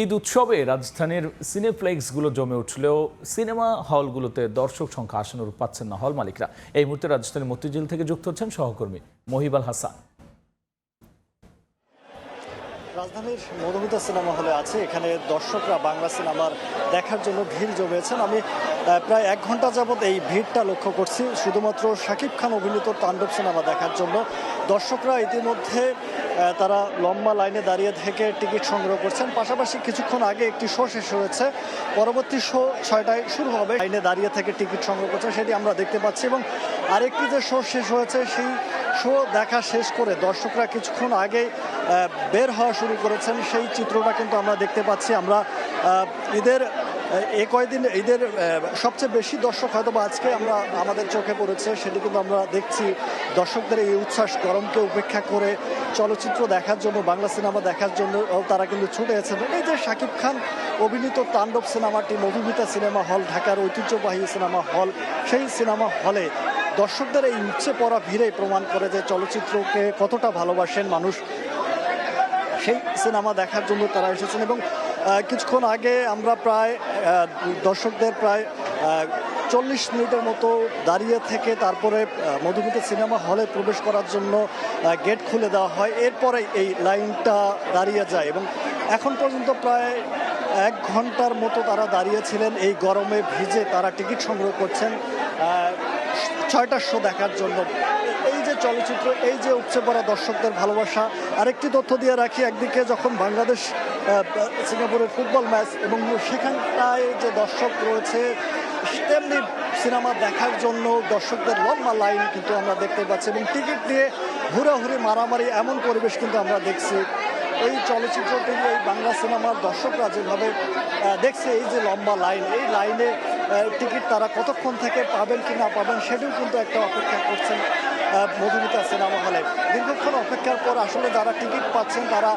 ঈদ উৎসবে রাজধানীর সিনেপ্লেক্সগুলো জমে উঠলেও সিনেমা হলগুলোতে দর্শক সংখ্যা আশানুরূপ পাচ্ছেন না হল মালিকরা। এই মুহূর্তে রাজধানীর মতিঝিল থেকে যুক্ত হচ্ছেন সহকর্মী মহিবাল হাসান। রাজধানীর মধুমিতা সিনেমা হলে আছে, এখানে দর্শকরা বাংলা সিনেমার দেখার জন্য ভিড় জমিয়েছেন। আমি প্রায় 1 ঘন্টা যাবৎ এই ভিড়টা লক্ষ্য করছি, শুধুমাত্র শাকিব খান অভিনীত তাণ্ডব সিনেমা দেখার জন্য। দর্শকরা ইতিমধ্যে তারা লম্বা লাইনে দাঁড়িয়ে থেকে টিকিট সংগ্রহ করছেন। পাশাপাশি কিছুক্ষণ আগে একটি শো শেষ হয়েছে, পরবর্তী শো 6টায় শুরু হবে। লাইনে দাঁড়িয়ে থেকে টিকিট সংগ্রহ করছেন সেটি আমরা দেখতে পাচ্ছি, এবং আরেকটি যে শো শেষ হয়েছে সেই শো দেখা শেষ করে দর্শকরা কিছুক্ষণ আগে বের হওয়া শুরু করেছেন, সেই চিত্রটা কিন্তু আমরা দেখতে পাচ্ছি। আমরা ঈদের কয়েকদিন ঈদের সবচেয়ে বেশি দর্শক হয়তো বা আজকে আমাদের চোখে পড়েছে, সেটি কিন্তু আমরা দেখছি। দর্শকদের এই উচ্ছ্বাস, গরমকে উপেক্ষা করে চলচ্চিত্র দেখার জন্য, বাংলা সিনেমা দেখার জন্য তারা কিন্তু ছুটে এসেছেন। এই যে শাকিব খান অভিনীত তাণ্ডব সিনেমাটি মধুমিতা সিনেমা হল, ঢাকার ঐতিহ্যবাহী সিনেমা হল, সেই সিনেমা হলে দর্শকদের এই উপচে পড়া ভিড়ে প্রমাণ করে যে চলচ্চিত্রকে কতটা ভালোবাসেন মানুষ। সেই সিনেমা দেখার জন্য তারা এসেছেন, এবং কিছুক্ষণ আগে আমরা প্রায় দর্শকদের প্রায় 40 মিনিটের মতো দাঁড়িয়ে থেকে তারপরে মধুমিতা সিনেমা হলে প্রবেশ করার জন্য গেট খুলে দেওয়া হয়। এরপরে এই লাইনটা দাঁড়িয়ে যায়, এবং এখন পর্যন্ত প্রায় 1 ঘন্টার মতো তারা দাঁড়িয়েছিলেন। এই গরমে ভিজে তারা টিকিট সংগ্রহ করছেন 6টার শো দেখার জন্য। এই যে চলচ্চিত্র, এই যে উপচে পড়া দর্শকদের ভালোবাসা। আরেকটি তথ্য দিয়ে রাখি, একদিকে যখন বাংলাদেশ সিঙ্গাপুরের ফুটবল ম্যাচ, এবং সেখানটায় যে দর্শক রয়েছে, তেমনি সিনেমা দেখার জন্য দর্শকদের লম্বা লাইন কিন্তু আমরা দেখতে পাচ্ছি, এবং টিকিট নিয়ে হুড়াহুড়ি মারামারি এমন পরিবেশ কিন্তু আমরা দেখছি। এই চলচ্চিত্রটি, এই বাংলা সিনেমার দর্শকরা যেভাবে দেখছে, এই যে লম্বা লাইন, এই লাইনে টিকিট তারা কতক্ষণ থেকে পাবেন কি না পাবেন সেটিও কিন্তু একটা অপেক্ষা করছেন মধুমিতা সিনেমা হলে। দীর্ঘক্ষণ অপেক্ষার পর আসলে যারা টিকিট পাচ্ছেন তারা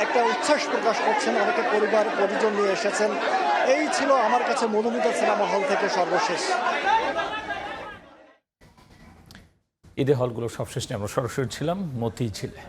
একটা উচ্ছ্বাস প্রকাশ করছেন, অনেকে পরিবার পরিজন নিয়ে এসেছেন। এই ছিল আমার কাছে মধুমিতা সিনেমা হল থেকে সর্বশেষ। ঈদে হলগুলো সবশেষ নিয়ে আমরা সরাসরি ছিলাম মতিঝিলে।